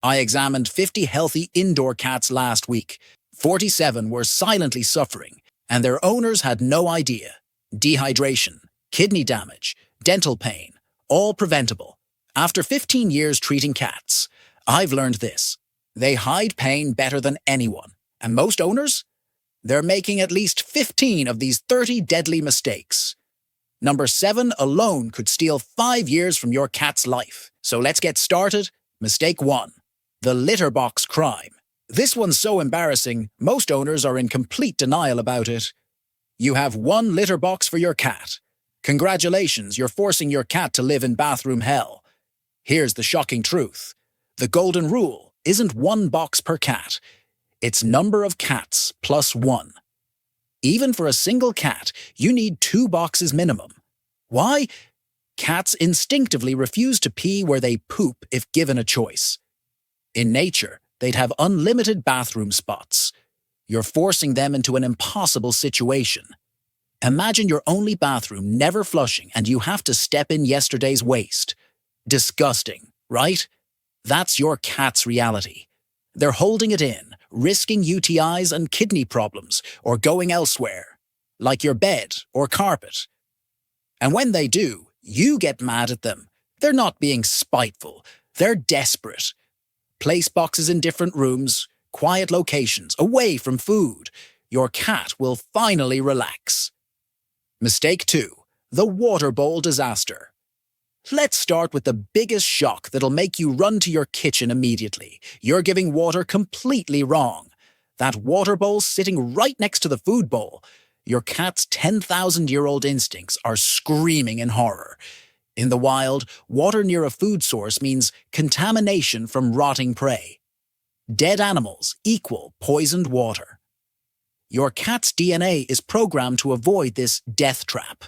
I examined 50 healthy indoor cats last week. 47 were silently suffering, and their owners had no idea. Dehydration, kidney damage, dental pain, all preventable. After 15 years treating cats, I've learned this. They hide pain better than anyone. And most owners? They're making at least 15 of these 30 deadly mistakes. Number 7 alone could steal 5 years from your cat's life. So let's get started. Mistake 1. The litter box crime. This one's so embarrassing, most owners are in complete denial about it. You have one litter box for your cat. Congratulations, you're forcing your cat to live in bathroom hell. Here's the shocking truth. The golden rule isn't one box per cat. It's number of cats plus 1. Even for a single cat, you need 2 boxes minimum. Why? Cats instinctively refuse to pee where they poop if given a choice. In nature, they'd have unlimited bathroom spots. You're forcing them into an impossible situation. Imagine your only bathroom never flushing and you have to step in yesterday's waste. Disgusting, right? That's your cat's reality. They're holding it in, risking UTIs and kidney problems, or going elsewhere, like your bed or carpet. And when they do, you get mad at them. They're not being spiteful. They're desperate. Place boxes in different rooms, quiet locations, away from food. Your cat will finally relax. Mistake 2. The water bowl disaster. Let's start with the biggest shock that'll make you run to your kitchen immediately. You're giving water completely wrong. That water bowl's sitting right next to the food bowl. Your cat's 10,000-year-old instincts are screaming in horror. In the wild, water near a food source means contamination from rotting prey. Dead animals equal poisoned water. Your cat's DNA is programmed to avoid this death trap.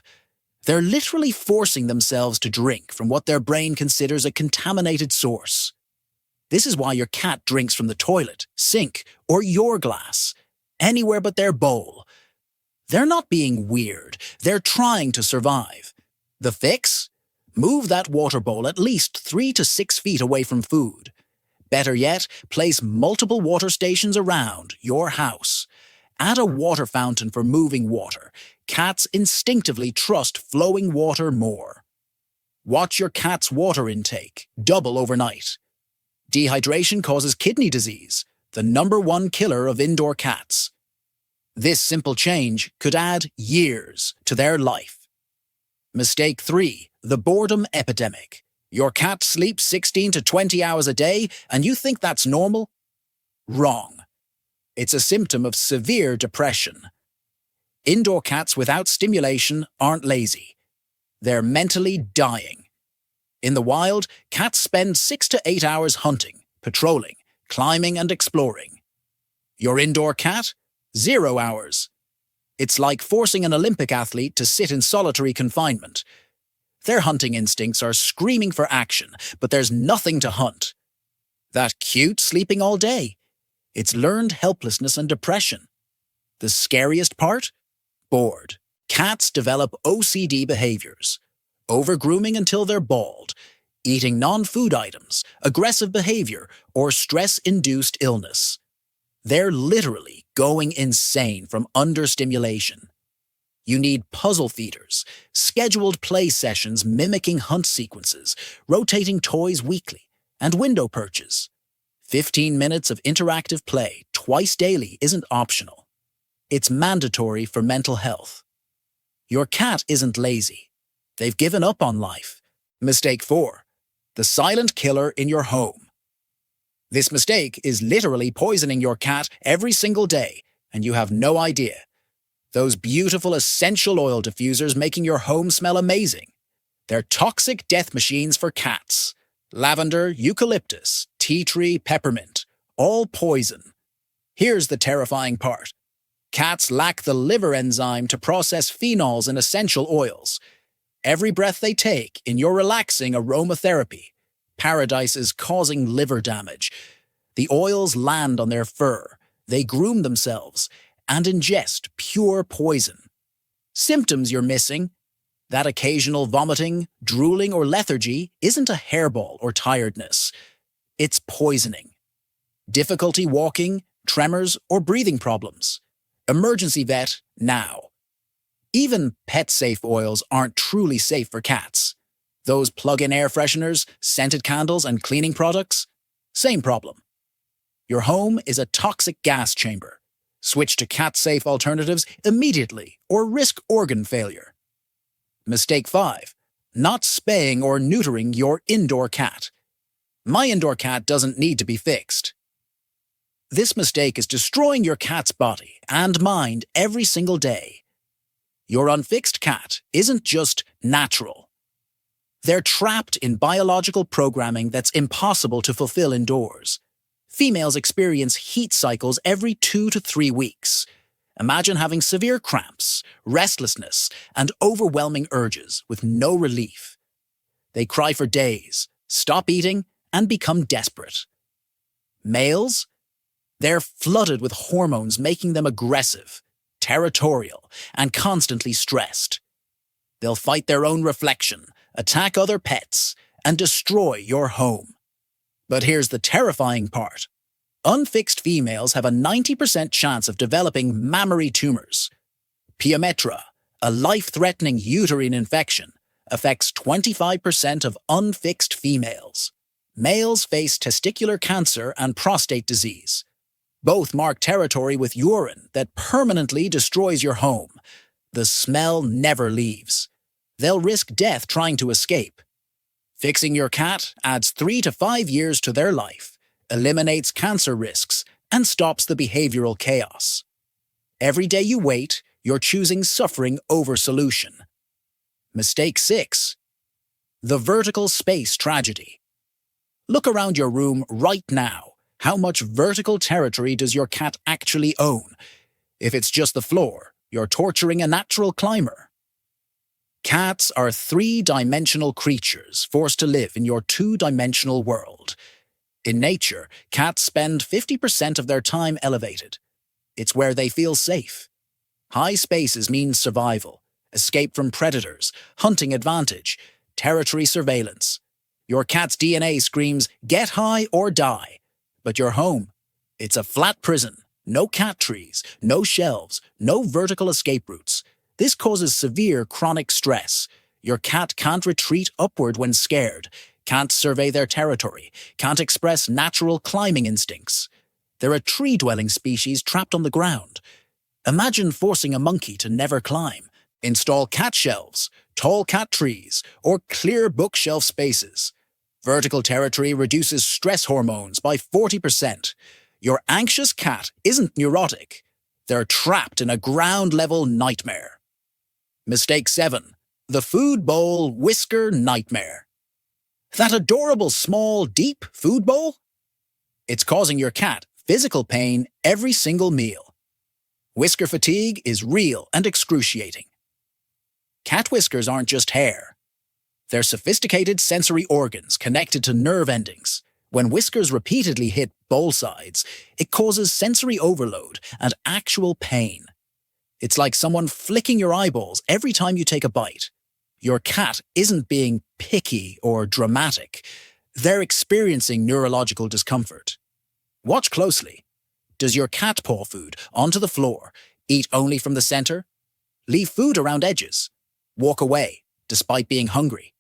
They're literally forcing themselves to drink from what their brain considers a contaminated source. This is why your cat drinks from the toilet, sink, or your glass, anywhere but their bowl. They're not being weird, they're trying to survive. The fix? Move that water bowl at least 3 to 6 feet away from food. Better yet, place multiple water stations around your house. Add a water fountain for moving water. Cats instinctively trust flowing water more. Watch your cat's water intake double overnight. Dehydration causes kidney disease, the #1 killer of indoor cats. This simple change could add years to their life. Mistake 3. The boredom epidemic. Your cat sleeps 16 to 20 hours a day, and you think that's normal? Wrong. It's a symptom of severe depression. Indoor cats without stimulation aren't lazy. They're mentally dying. In the wild, cats spend 6 to 8 hours hunting, patrolling, climbing, and exploring. Your indoor cat? 0 hours. It's like forcing an Olympic athlete to sit in solitary confinement. Their hunting instincts are screaming for action, but there's nothing to hunt. That cute sleeping all day. It's learned helplessness and depression. The scariest part? Bored. Cats develop OCD behaviors. Over-grooming until they're bald, eating non-food items, aggressive behavior, or stress-induced illness. They're literally going insane from understimulation. You need puzzle feeders, scheduled play sessions mimicking hunt sequences, rotating toys weekly, and window perches. 15 minutes of interactive play twice daily isn't optional. It's mandatory for mental health. Your cat isn't lazy. They've given up on life. Mistake 4. The silent killer in your home. This mistake is literally poisoning your cat every single day, and you have no idea. Those beautiful essential oil diffusers making your home smell amazing. They're toxic death machines for cats. Lavender, eucalyptus, tea tree, peppermint, all poison. Here's the terrifying part. Cats lack the liver enzyme to process phenols and essential oils. Every breath they take in your relaxing aromatherapy, paradise is causing liver damage. The oils land on their fur, they groom themselves, and ingest pure poison. Symptoms you're missing? That occasional vomiting, drooling, or lethargy isn't a hairball or tiredness. It's poisoning. Difficulty walking, tremors, or breathing problems. Emergency vet now. Even pet-safe oils aren't truly safe for cats. Those plug-in air fresheners, scented candles, and cleaning products? Same problem. Your home is a toxic gas chamber. Switch to cat-safe alternatives immediately or risk organ failure. Mistake 5. Not spaying or neutering your indoor cat. My indoor cat doesn't need to be fixed. This mistake is destroying your cat's body and mind every single day. Your unfixed cat isn't just natural. They're trapped in biological programming that's impossible to fulfill indoors. Females experience heat cycles every 2 to 3 weeks. Imagine having severe cramps, restlessness, and overwhelming urges with no relief. They cry for days, stop eating, and become desperate. Males? They're flooded with hormones making them aggressive, territorial, and constantly stressed. They'll fight their own reflection, attack other pets, and destroy your home. But here's the terrifying part. Unfixed females have a 90% chance of developing mammary tumors. Pyometra, a life-threatening uterine infection, affects 25% of unfixed females. Males face testicular cancer and prostate disease. Both mark territory with urine that permanently destroys your home. The smell never leaves. They'll risk death trying to escape. Fixing your cat adds 3 to 5 years to their life, eliminates cancer risks, and stops the behavioral chaos. Every day you wait, you're choosing suffering over solution. Mistake 6. The vertical space tragedy. Look around your room right now. How much vertical territory does your cat actually own? If it's just the floor, you're torturing a natural climber. Cats are 3-dimensional creatures forced to live in your 2-dimensional world. In nature, cats spend 50% of their time elevated. It's where they feel safe. High spaces mean survival, escape from predators, hunting advantage, territory surveillance. Your cat's DNA screams, "Get high or die." But your home, it's a flat prison, no cat trees, no shelves, no vertical escape routes. This causes severe chronic stress. Your cat can't retreat upward when scared, can't survey their territory, can't express natural climbing instincts. They're a tree-dwelling species trapped on the ground. Imagine forcing a monkey to never climb. Install cat shelves, tall cat trees, or clear bookshelf spaces. Vertical territory reduces stress hormones by 40%. Your anxious cat isn't neurotic. They're trapped in a ground-level nightmare. Mistake 7. The food bowl Whisker nightmare. That adorable, small, deep food bowl? It's causing your cat physical pain every single meal. Whisker fatigue is real and excruciating. Cat whiskers aren't just hair. They're sophisticated sensory organs connected to nerve endings. When whiskers repeatedly hit bowl sides, it causes sensory overload and actual pain. It's like someone flicking your eyeballs every time you take a bite. Your cat isn't being picky or dramatic. They're experiencing neurological discomfort. Watch closely. Does your cat paw food onto the floor, eat only from the center? Leave food around edges? Walk away, despite being hungry?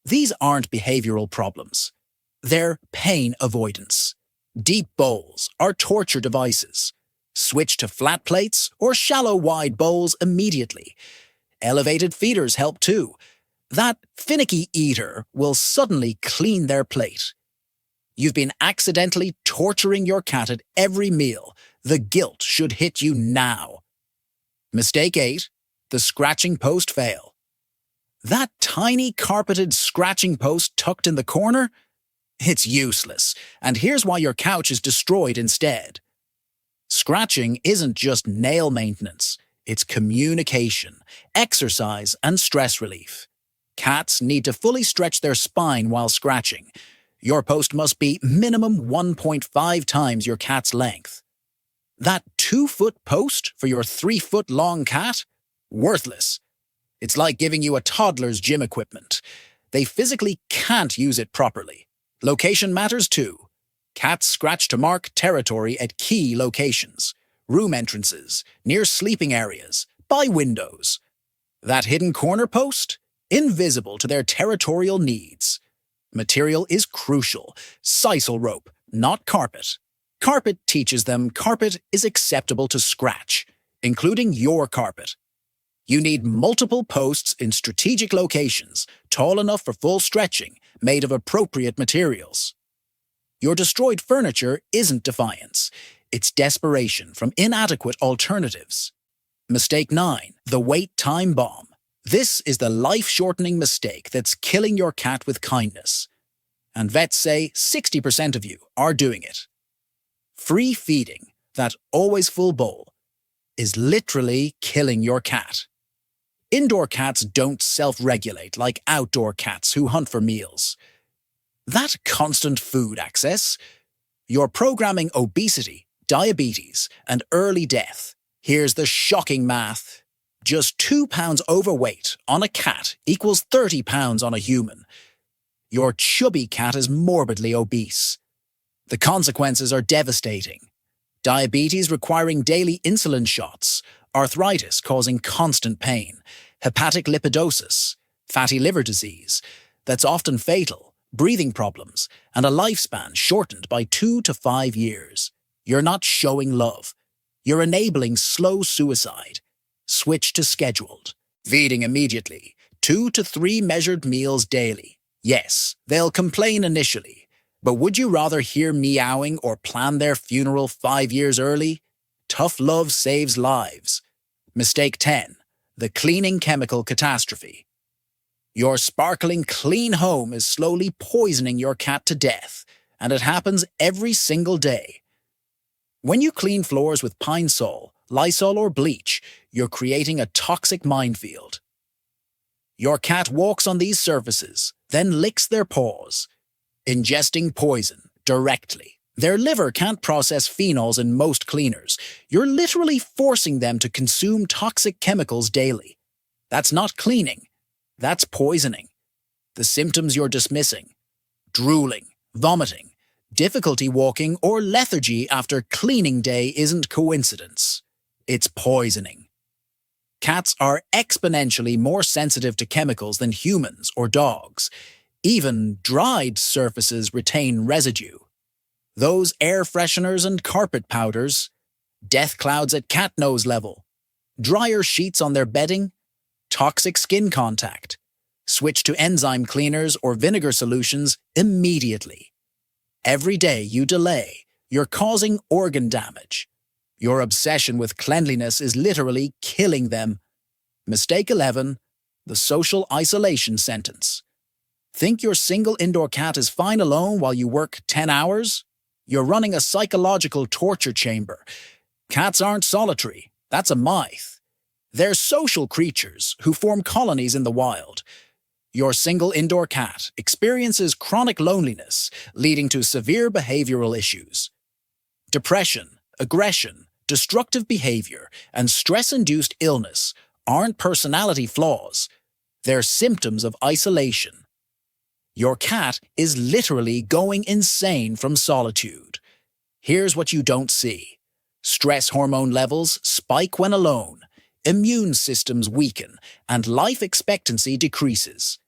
These aren't behavioral problems. They're pain avoidance. Deep bowls are torture devices. Switch to flat plates or shallow wide bowls immediately. Elevated feeders help too. That finicky eater will suddenly clean their plate. You've been accidentally torturing your cat at every meal. The guilt should hit you now. Mistake 8. The scratching post fail. That tiny carpeted scratching post tucked in the corner? It's useless, and here's why your couch is destroyed instead. Scratching isn't just nail maintenance, it's communication, exercise, and stress relief. Cats need to fully stretch their spine while scratching. Your post must be minimum 1.5 times your cat's length. That 2-foot post for your 3-foot-long cat? Worthless. It's like giving you a toddler's gym equipment. They physically can't use it properly. Location matters too. Cats scratch to mark territory at key locations, room entrances, near sleeping areas, by windows. That hidden corner post? Invisible to their territorial needs. Material is crucial. Sisal rope, not carpet. Carpet teaches them carpet is acceptable to scratch, including your carpet. You need multiple posts in strategic locations, tall enough for full stretching, made of appropriate materials. Your destroyed furniture isn't defiance. It's desperation from inadequate alternatives. Mistake 9. The wait time bomb. This is the life-shortening mistake that's killing your cat with kindness. And vets say 60% of you are doing it. Free feeding, that always full bowl, is literally killing your cat. Indoor cats don't self-regulate like outdoor cats who hunt for meals. That constant food access, you're programming obesity, diabetes, and early death. Here's the shocking math. Just 2 pounds overweight on a cat equals 30 pounds on a human. Your chubby cat is morbidly obese. The consequences are devastating. Diabetes requiring daily insulin shots, arthritis causing constant pain, hepatic lipidosis, fatty liver disease that's often fatal, breathing problems, and a lifespan shortened by 2 to 5 years. You're not showing love. You're enabling slow suicide. Switch to scheduled. Feeding immediately. 2 to 3 measured meals daily. Yes, they'll complain initially, but would you rather hear meowing or plan their funeral 5 years early? Tough love saves lives. Mistake 10. The cleaning chemical catastrophe. Your sparkling clean home is slowly poisoning your cat to death, and it happens every single day. When you clean floors with Pine Sol, Lysol or bleach, you're creating a toxic minefield. Your cat walks on these surfaces, then licks their paws, ingesting poison directly. Their liver can't process phenols in most cleaners. You're literally forcing them to consume toxic chemicals daily. That's not cleaning. That's poisoning. The symptoms you're dismissing: drooling, vomiting, difficulty walking, or lethargy after cleaning day isn't coincidence. It's poisoning. Cats are exponentially more sensitive to chemicals than humans or dogs. Even dried surfaces retain residue. Those air fresheners and carpet powders, death clouds at cat nose level, drier sheets on their bedding, toxic skin contact. Switch to enzyme cleaners or vinegar solutions immediately. Every day you delay, you're causing organ damage. Your obsession with cleanliness is literally killing them. Mistake 11. The social isolation sentence. Think your single indoor cat is fine alone while you work 10 hours? You're running a psychological torture chamber. Cats aren't solitary. That's a myth. They're social creatures who form colonies in the wild. Your single indoor cat experiences chronic loneliness, leading to severe behavioral issues. Depression, aggression, destructive behavior, and stress-induced illness aren't personality flaws. They're symptoms of isolation. Your cat is literally going insane from solitude. Here's what you don't see. Stress hormone levels spike when alone, immune systems weaken, and life expectancy decreases.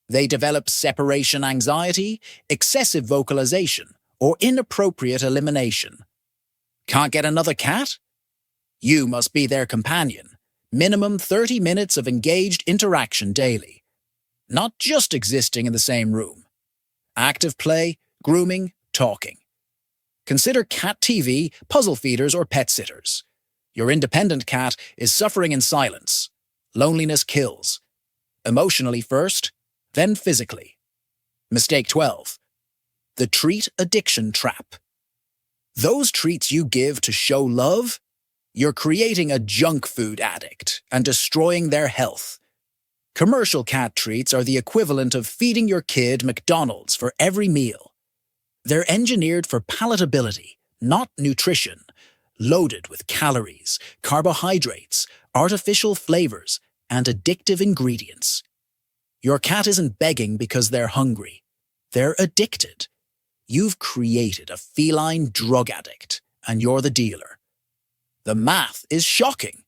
They develop separation anxiety, excessive vocalization, or inappropriate elimination. Can't get another cat? You must be their companion. Minimum 30 minutes of engaged interaction daily. Not just existing in the same room. Active play, grooming, talking. Consider cat TV, puzzle feeders, or pet sitters. Your independent cat is suffering in silence. Loneliness kills. Emotionally first, then physically. Mistake 12. The treat addiction trap. Those treats you give to show love? You're creating a junk food addict and destroying their health. Commercial cat treats are the equivalent of feeding your kid McDonald's for every meal. They're engineered for palatability, not nutrition, loaded with calories, carbohydrates, artificial flavors, and addictive ingredients. Your cat isn't begging because they're hungry. They're addicted. You've created a feline drug addict, and you're the dealer. The math is shocking.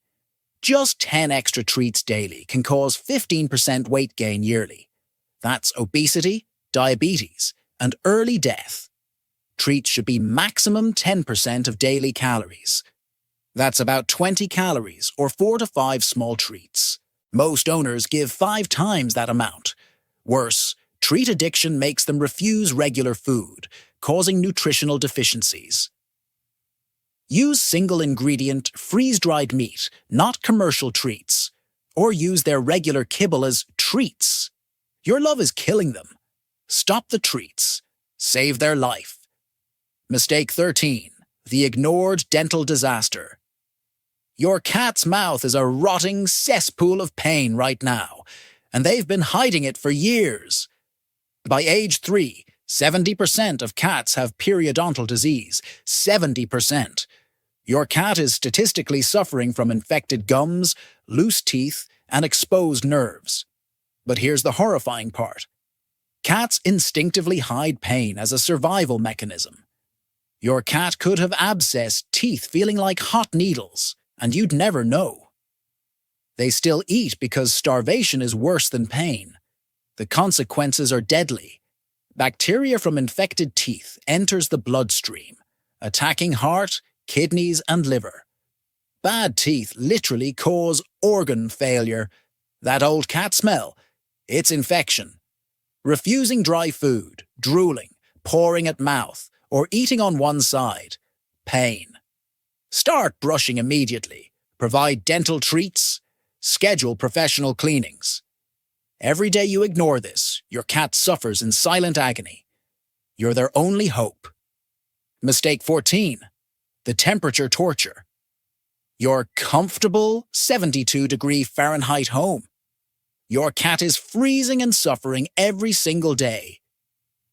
Just 10 extra treats daily can cause 15% weight gain yearly. That's obesity, diabetes, and early death. Treats should be maximum 10% of daily calories. That's about 20 calories or 4 to 5 small treats. Most owners give 5 times that amount. Worse, treat addiction makes them refuse regular food, causing nutritional deficiencies. Use single-ingredient, freeze-dried meat, not commercial treats. Or use their regular kibble as treats. Your love is killing them. Stop the treats. Save their life. Mistake 13. The ignored dental disaster. Your cat's mouth is a rotting cesspool of pain right now, and they've been hiding it for years. By age 3, 70% of cats have periodontal disease. 70%. Your cat is statistically suffering from infected gums, loose teeth, and exposed nerves. But here's the horrifying part. Cats instinctively hide pain as a survival mechanism. Your cat could have abscessed teeth feeling like hot needles, and you'd never know. They still eat because starvation is worse than pain. The consequences are deadly. Bacteria from infected teeth enters the bloodstream, attacking heart, kidneys, and liver. Bad teeth literally cause organ failure. That old cat smell, it's infection. Refusing dry food, drooling, pouring at mouth, or eating on one side, pain. Start brushing immediately. Provide dental treats. Schedule professional cleanings. Every day you ignore this, your cat suffers in silent agony. You're their only hope. Mistake 14. The temperature torture. Your comfortable 72-degree Fahrenheit home. Your cat is freezing and suffering every single day.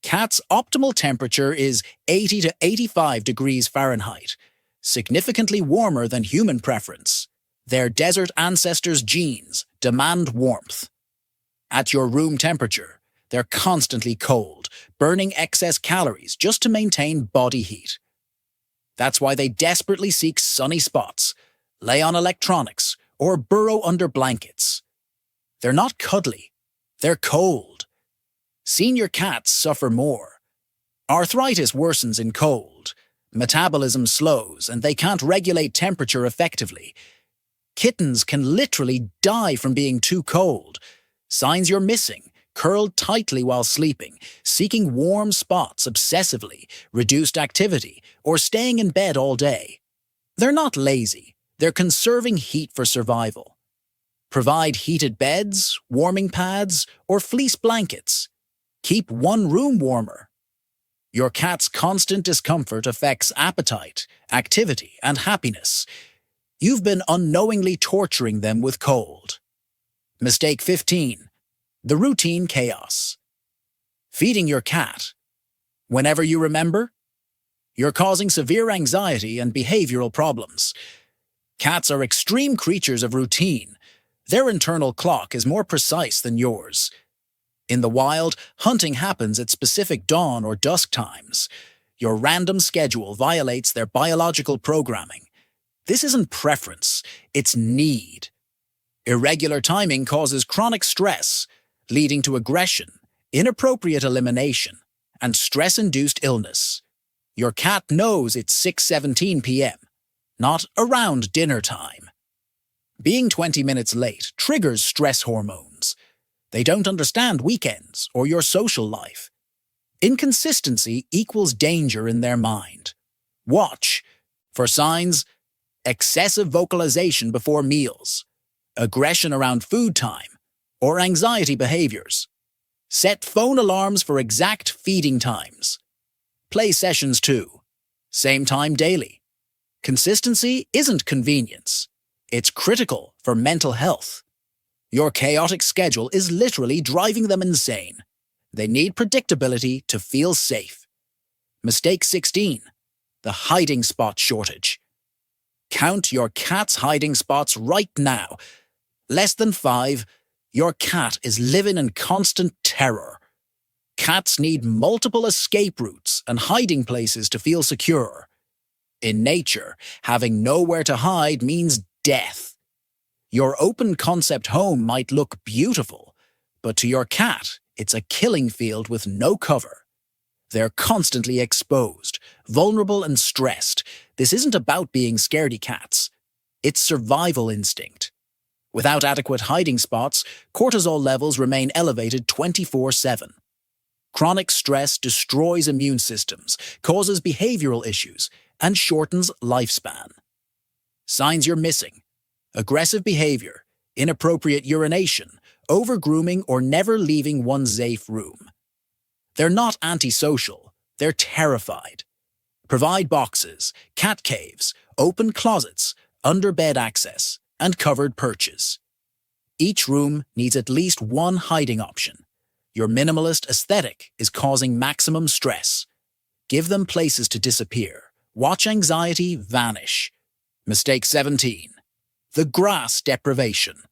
Cats' optimal temperature is 80 to 85 degrees Fahrenheit, significantly warmer than human preference. Their desert ancestors' genes demand warmth. At your room temperature, they're constantly cold, burning excess calories just to maintain body heat. That's why they desperately seek sunny spots, lay on electronics, or burrow under blankets. They're not cuddly, they're cold. Senior cats suffer more. Arthritis worsens in cold, metabolism slows, and they can't regulate temperature effectively. Kittens can literally die from being too cold. Signs you're missing: curled tightly while sleeping, seeking warm spots obsessively, reduced activity, or staying in bed all day. They're not lazy, they're conserving heat for survival. Provide heated beds, warming pads, or fleece blankets. Keep one room warmer. Your cat's constant discomfort affects appetite, activity, and happiness. You've been unknowingly torturing them with cold. Mistake 15. The routine chaos. Feeding your cat. Whenever you remember, you're causing severe anxiety and behavioral problems. Cats are extreme creatures of routine. Their internal clock is more precise than yours. In the wild, hunting happens at specific dawn or dusk times. Your random schedule violates their biological programming. This isn't preference, it's need. Irregular timing causes chronic stress, leading to aggression, inappropriate elimination, and stress-induced illness. Your cat knows it's 6:17 p.m., not around dinner time. Being 20 minutes late triggers stress hormones. They don't understand weekends or your social life. Inconsistency equals danger in their mind. Watch for signs: excessive vocalization before meals, aggression around food time, or anxiety behaviors. Set phone alarms for exact feeding times. Play sessions too. Same time daily. Consistency isn't convenience. It's critical for mental health. Your chaotic schedule is literally driving them insane. They need predictability to feel safe. Mistake 16. The hiding spot shortage. Count your cat's hiding spots right now. Less than 5, your cat is living in constant terror. Cats need multiple escape routes and hiding places to feel secure. In nature, having nowhere to hide means death. Your open-concept home might look beautiful, but to your cat, it's a killing field with no cover. They're constantly exposed, vulnerable and stressed. This isn't about being scaredy cats. It's survival instinct. Without adequate hiding spots, cortisol levels remain elevated 24/7. Chronic stress destroys immune systems, causes behavioral issues, and shortens lifespan. Signs you're missing: aggressive behavior, inappropriate urination, over-grooming, or never leaving one's safe room. They're not antisocial, they're terrified. Provide boxes, cat caves, open closets, under-bed access, and covered perches. Each room needs at least one hiding option. Your minimalist aesthetic is causing maximum stress. Give them places to disappear. Watch anxiety vanish. Mistake 17. The Grass Deprivation.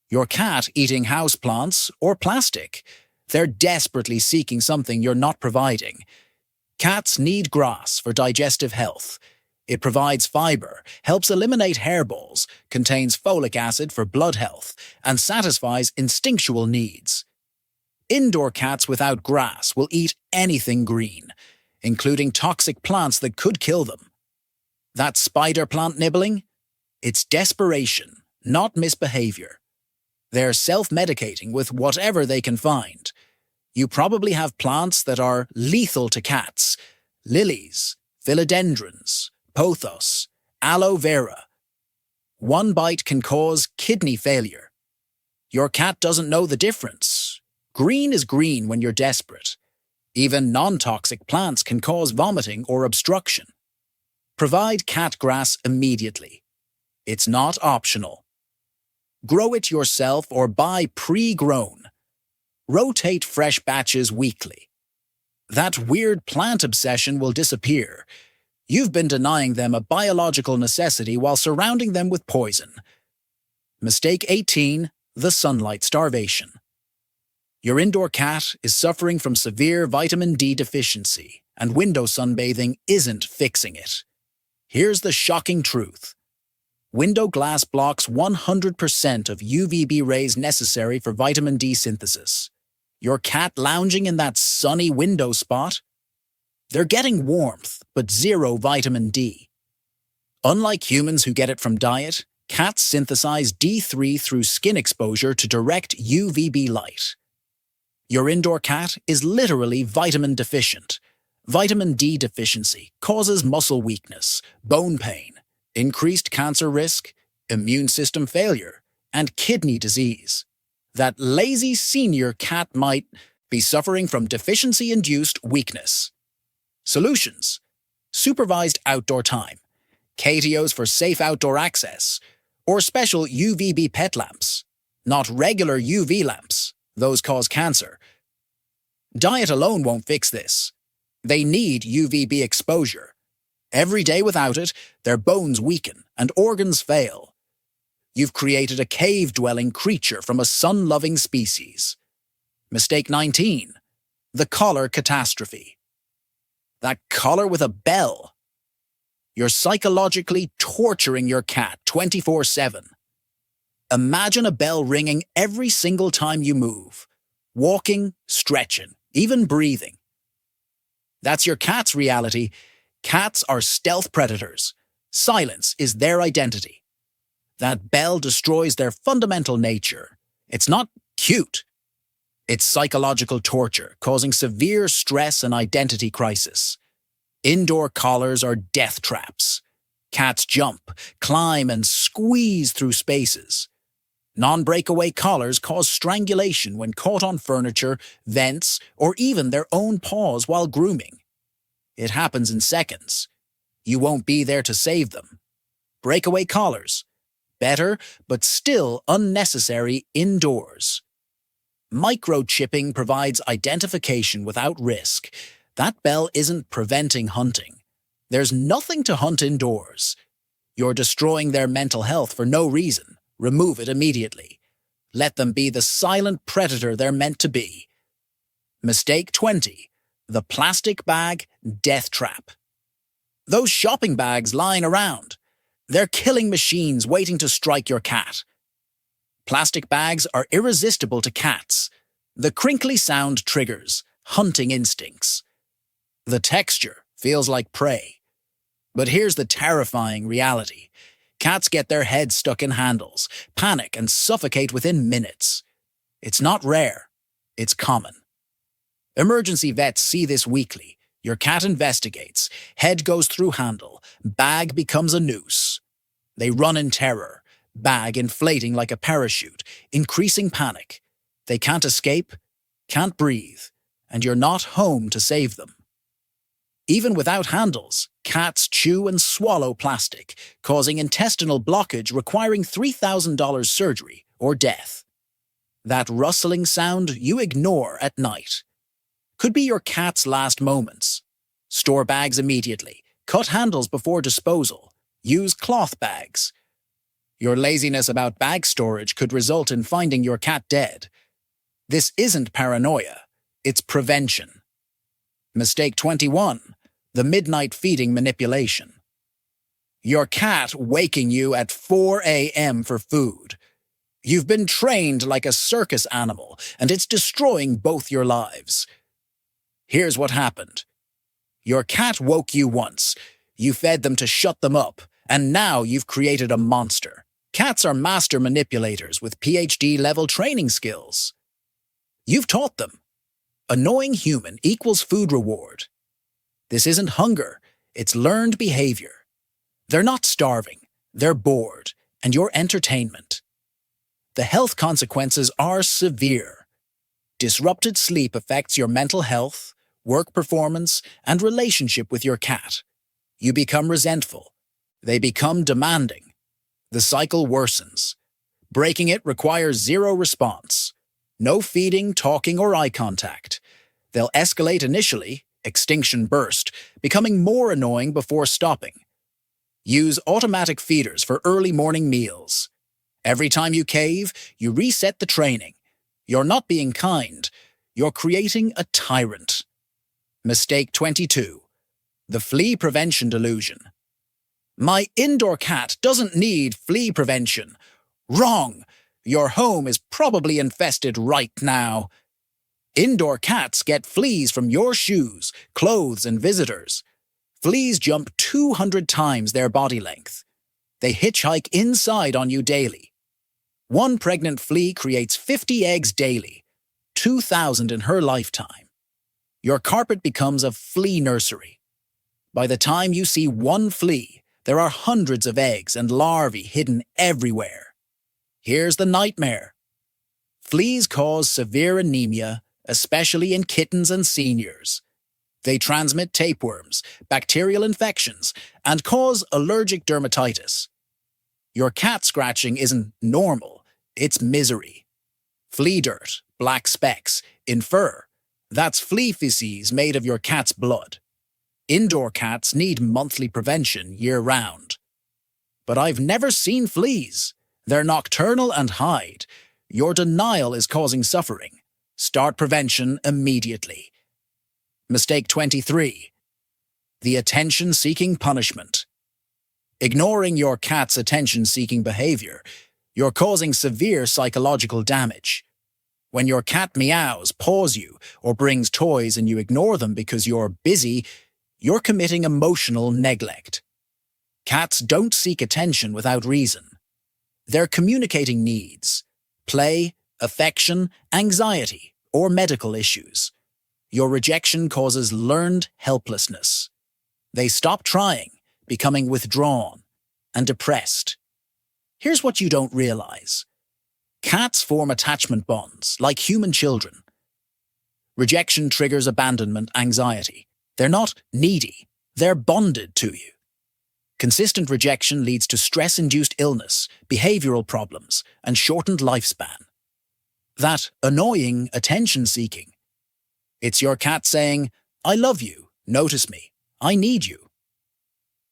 Your cat eating houseplants or plastic. They're desperately seeking something you're not providing. Cats need grass for digestive health. It provides fiber, helps eliminate hairballs, contains folic acid for blood health, and satisfies instinctual needs. Indoor cats without grass will eat anything green, including toxic plants that could kill them. That spider plant nibbling? It's desperation, not misbehavior. They're self-medicating with whatever they can find. You probably have plants that are lethal to cats: lilies, philodendrons, pothos, aloe vera. One bite can cause kidney failure. Your cat doesn't know the difference. Green is green when you're desperate. Even non-toxic plants can cause vomiting or obstruction. Provide cat grass immediately. It's not optional. Grow it yourself or buy pre-grown. Rotate fresh batches weekly. That weird plant obsession will disappear. You've been denying them a biological necessity while surrounding them with poison. Mistake 18. The sunlight starvation. Your indoor cat is suffering from severe vitamin D deficiency, and window sunbathing isn't fixing it. Here's the shocking truth. Window glass blocks 100% of UVB rays necessary for vitamin D synthesis. Your cat lounging in that sunny window spot? They're getting warmth, but zero vitamin D. Unlike humans who get it from diet, cats synthesize D3 through skin exposure to direct UVB light. Your indoor cat is literally vitamin deficient. Vitamin D deficiency causes muscle weakness, bone pain, increased cancer risk, immune system failure, and kidney disease. That lazy senior cat might be suffering from deficiency-induced weakness. Solutions: supervised outdoor time, KTOs for safe outdoor access, or special UVB pet lamps, not regular UV lamps. Those cause cancer. Diet alone won't fix this. They need UVB exposure. Every day without it, their bones weaken and organs fail. You've created a cave-dwelling creature from a sun-loving species. Mistake 19. The Collar Catastrophe. That collar with a bell. You're psychologically torturing your cat 24/7. Imagine a bell ringing every single time you move. Walking, stretching, even breathing. That's your cat's reality. Cats are stealth predators. Silence is their identity. That bell destroys their fundamental nature. It's not cute. It's psychological torture, causing severe stress and identity crisis. Indoor collars are death traps. Cats jump, climb, and squeeze through spaces. Non-breakaway collars cause strangulation when caught on furniture, vents, or even their own paws while grooming. It happens in seconds. You won't be there to save them. Breakaway collars. Better, but still unnecessary indoors. Microchipping provides identification without risk. That bell isn't preventing hunting. There's nothing to hunt indoors. You're destroying their mental health for no reason. Remove it immediately. Let them be the silent predator they're meant to be. Mistake 20. The plastic bag death trap. Those shopping bags lying around. They're killing machines waiting to strike your cat. Plastic bags are irresistible to cats. The crinkly sound triggers hunting instincts. The texture feels like prey. But here's the terrifying reality. Cats get their heads stuck in handles, panic, and suffocate within minutes. It's not rare. It's common. Emergency vets see this weekly. Your cat investigates. Head goes through handle. Bag becomes a noose. They run in terror. Bag inflating like a parachute, increasing panic. They can't escape, can't breathe, and you're not home to save them. Even without handles, cats chew and swallow plastic, causing intestinal blockage requiring $3,000 surgery or death. That rustling sound you ignore at night could be your cat's last moments. Store bags immediately. Cut handles before disposal. Use cloth bags. Your laziness about bag storage could result in finding your cat dead. This isn't paranoia, it's prevention. Mistake 21. The midnight feeding manipulation. Your cat waking you at 4 a.m. for food. You've been trained like a circus animal, and it's destroying both your lives. Here's what happened. Your cat woke you once. You fed them to shut them up, and now you've created a monster. Cats are master manipulators with PhD-level training skills. You've taught them. Annoying human equals food reward. This isn't hunger, it's learned behavior. They're not starving, they're bored, and your entertainment. The health consequences are severe. Disrupted sleep affects your mental health, work performance, and relationship with your cat. You become resentful. They become demanding. The cycle worsens. Breaking it requires zero response. No feeding, talking, or eye contact. They'll escalate initially, extinction burst, becoming more annoying before stopping. Use automatic feeders for early morning meals. Every time you cave, you reset the training. You're not being kind. You're creating a tyrant. Mistake 22. The flea prevention delusion. My indoor cat doesn't need flea prevention. Wrong. Your home is probably infested right now. Indoor cats get fleas from your shoes, clothes, and visitors. Fleas jump 200 times their body length. They hitchhike inside on you daily. One pregnant flea creates 50 eggs daily, 2,000 in her lifetime. Your carpet becomes a flea nursery. By the time you see one flea, there are hundreds of eggs and larvae hidden everywhere. Here's the nightmare. Fleas cause severe anemia, especially in kittens and seniors. They transmit tapeworms, bacterial infections, and cause allergic dermatitis. Your cat scratching isn't normal, it's misery. Flea dirt, black specks, in fur. That's flea feces made of your cat's blood. Indoor cats need monthly prevention year-round. But I've never seen fleas. They're nocturnal and hide. Your denial is causing suffering. Start prevention immediately. Mistake 23. The attention-seeking punishment. Ignoring your cat's attention-seeking behavior, you're causing severe psychological damage. When your cat meows, paws you, or brings toys and you ignore them because you're busy, you're committing emotional neglect. Cats don't seek attention without reason. They're communicating needs, play, affection, anxiety, or medical issues. Your rejection causes learned helplessness. They stop trying, becoming withdrawn and depressed. Here's what you don't realize. Cats form attachment bonds, like human children. Rejection triggers abandonment anxiety. They're not needy, they're bonded to you. Consistent rejection leads to stress-induced illness, behavioral problems, and shortened lifespan. That annoying attention-seeking. It's your cat saying, I love you, notice me, I need you.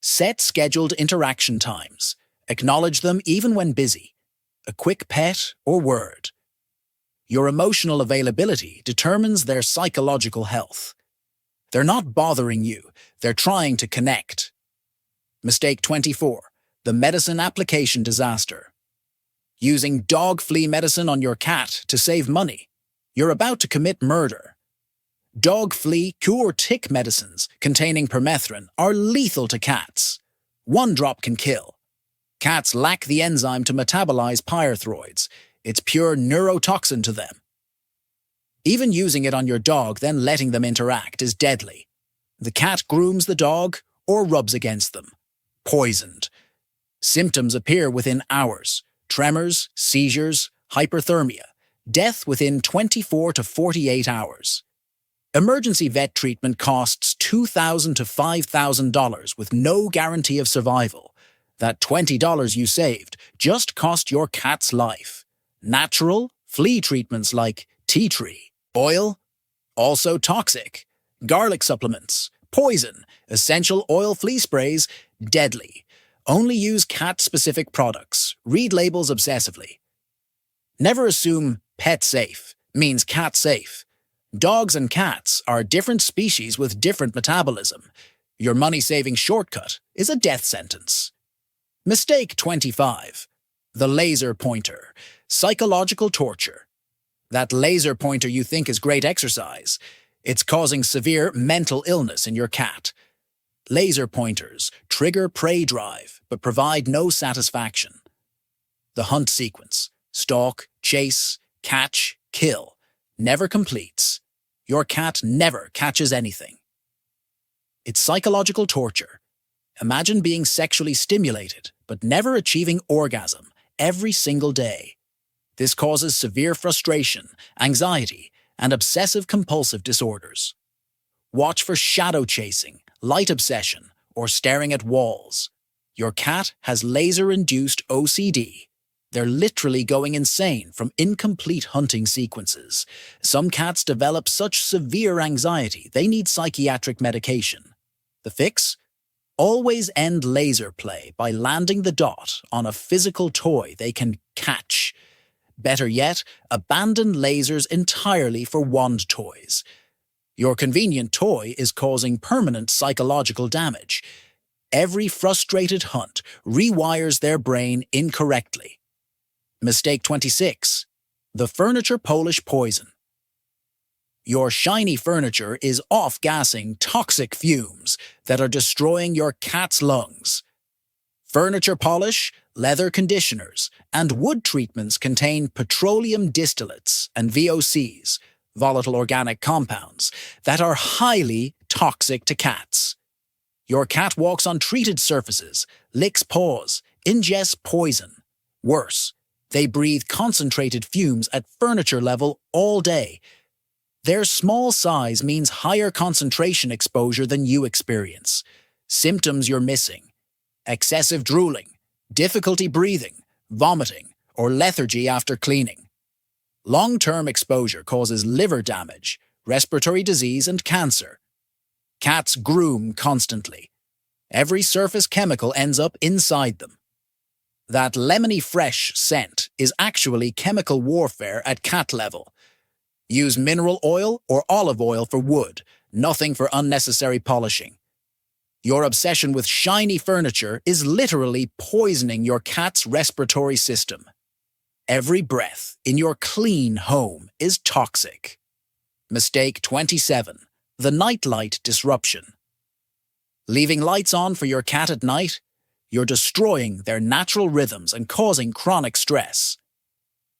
Set scheduled interaction times. Acknowledge them even when busy. A quick pet or word. Your emotional availability determines their psychological health. They're not bothering you, they're trying to connect. Mistake 24. The medicine application disaster. Using dog flea medicine on your cat to save money. You're about to commit murder. Dog flea cure tick medicines containing permethrin are lethal to cats. One drop can kill. Cats lack the enzyme to metabolize pyrethroids. It's pure neurotoxin to them. Even using it on your dog, then letting them interact, is deadly. The cat grooms the dog or rubs against them. Poisoned. Symptoms appear within hours. Tremors, seizures, hyperthermia. Death within 24 to 48 hours. Emergency vet treatment costs $2,000 to $5,000 with no guarantee of survival. That $20 you saved just cost your cat's life. Natural, flea treatments like tea tree, oil, also toxic. Garlic supplements, poison, essential oil flea sprays, deadly. Only use cat-specific products. Read labels obsessively. Never assume pet safe means cat safe. Dogs and cats are different species with different metabolism. Your money-saving shortcut is a death sentence. Mistake 25. The laser pointer. Psychological torture. That laser pointer you think is great exercise. It's causing severe mental illness in your cat. Laser pointers trigger prey drive, but provide no satisfaction. The hunt sequence, stalk, chase, catch, kill, never completes. Your cat never catches anything. It's psychological torture. Imagine being sexually stimulated, but never achieving orgasm every single day. This causes severe frustration, anxiety, and obsessive-compulsive disorders. Watch for shadow chasing, light obsession, or staring at walls. Your cat has laser-induced OCD. They're literally going insane from incomplete hunting sequences. Some cats develop such severe anxiety they need psychiatric medication. The fix? Always end laser play by landing the dot on a physical toy they can catch. Better yet, abandon lasers entirely for wand toys. Your convenient toy is causing permanent psychological damage. Every frustrated hunt rewires their brain incorrectly. Mistake 26. The furniture polish poison. Your shiny furniture is off-gassing toxic fumes that are destroying your cat's lungs. Furniture polish, leather conditioners, and wood treatments contain petroleum distillates and VOCs, volatile organic compounds, that are highly toxic to cats. Your cat walks on treated surfaces, licks paws, ingests poison. Worse, they breathe concentrated fumes at furniture level all day. Their small size means higher concentration exposure than you experience. Symptoms you're missing: excessive drooling, difficulty breathing, vomiting, or lethargy after cleaning. Long-term exposure causes liver damage, respiratory disease, and cancer. Cats groom constantly. Every surface chemical ends up inside them. That lemony fresh scent is actually chemical warfare at cat level. Use mineral oil or olive oil for wood, nothing for unnecessary polishing. Your obsession with shiny furniture is literally poisoning your cat's respiratory system. Every breath in your clean home is toxic. Mistake 27. The Nightlight Disruption. Leaving lights on for your cat at night? You're destroying their natural rhythms and causing chronic stress.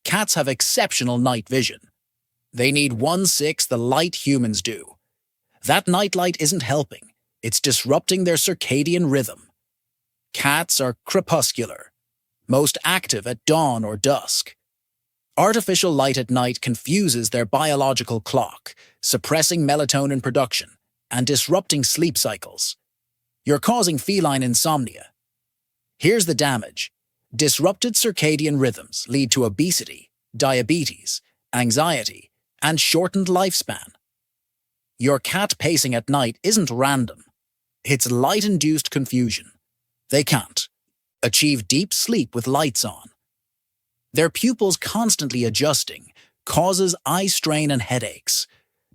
Cats have exceptional night vision. They need 1/6 the light humans do. That nightlight isn't helping. It's disrupting their circadian rhythm. Cats are crepuscular, most active at dawn or dusk. Artificial light at night confuses their biological clock, suppressing melatonin production and disrupting sleep cycles. You're causing feline insomnia. Here's the damage. Disrupted circadian rhythms lead to obesity, diabetes, anxiety, and shortened lifespan. Your cat pacing at night isn't random. It's light-induced confusion. They can't achieve deep sleep with lights on. Their pupils constantly adjusting, causes eye strain and headaches.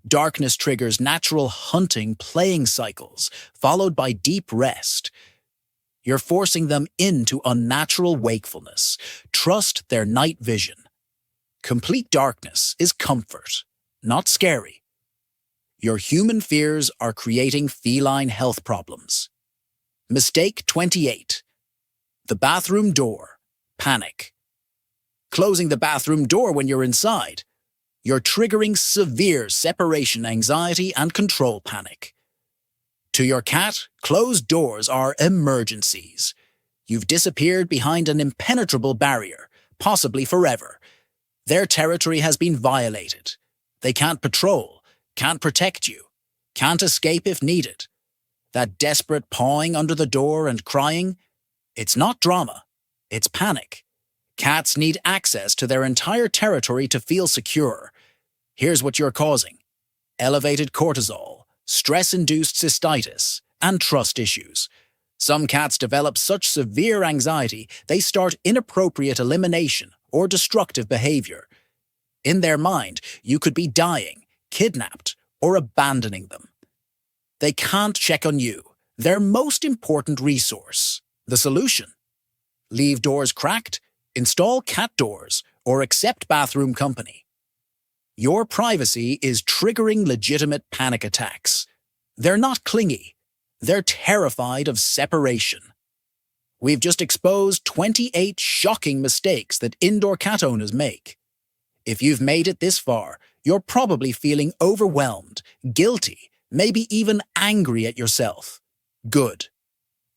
Darkness triggers natural hunting, playing cycles, followed by deep rest. You're forcing them into unnatural wakefulness. Trust their night vision. Complete darkness is comfort, not scary. Your human fears are creating feline health problems. Mistake 28. The bathroom door. Panic. Closing the bathroom door when you're inside. You're triggering severe separation anxiety and control panic. To your cat, closed doors are emergencies. You've disappeared behind an impenetrable barrier, possibly forever. Their territory has been violated. They can't patrol, can't protect you, can't escape if needed. That desperate pawing under the door and crying, it's not drama, it's panic. Cats need access to their entire territory to feel secure. Here's what you're causing: elevated cortisol, stress-induced cystitis, and trust issues. Some cats develop such severe anxiety they start inappropriate elimination or destructive behavior. In their mind, you could be dying, kidnapped, or abandoning them. They can't check on you, their most important resource. The solution: leave doors cracked, install cat doors, or accept bathroom company. Your privacy is triggering legitimate panic attacks. They're not clingy. They're terrified of separation. We've just exposed 28 shocking mistakes that indoor cat owners make. If you've made it this far, you're probably feeling overwhelmed, guilty, maybe even angry at yourself. Good.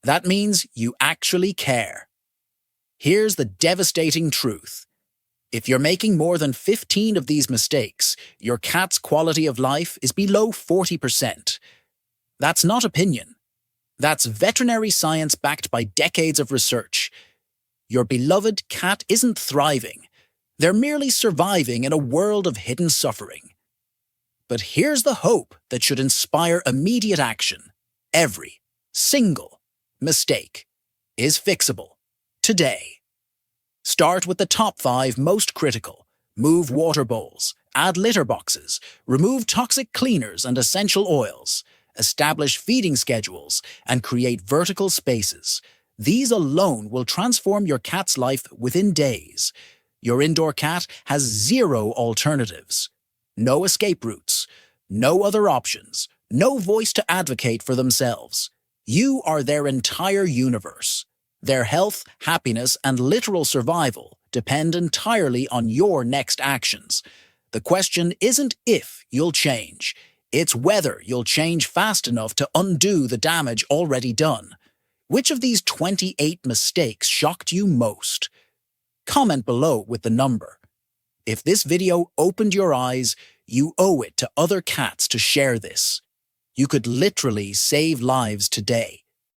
That means you actually care. Here's the devastating truth. If you're making more than 15 of these mistakes, your cat's quality of life is below 40%. That's not opinion. That's veterinary science backed by decades of research. Your beloved cat isn't thriving. They're merely surviving in a world of hidden suffering. But here's the hope that should inspire immediate action. Every single mistake is fixable today. Start with the top 5 most critical. Move water bowls, add litter boxes, remove toxic cleaners and essential oils, establish feeding schedules, and create vertical spaces. These alone will transform your cat's life within days. Your indoor cat has 0 alternatives. No escape routes, no other options, no voice to advocate for themselves. You are their entire universe. Their health, happiness, and literal survival depend entirely on your next actions. The question isn't if you'll change, it's whether you'll change fast enough to undo the damage already done. Which of these 28 mistakes shocked you most? Comment below with the number. If this video opened your eyes, you owe it to other cats to share this. You could literally save lives today.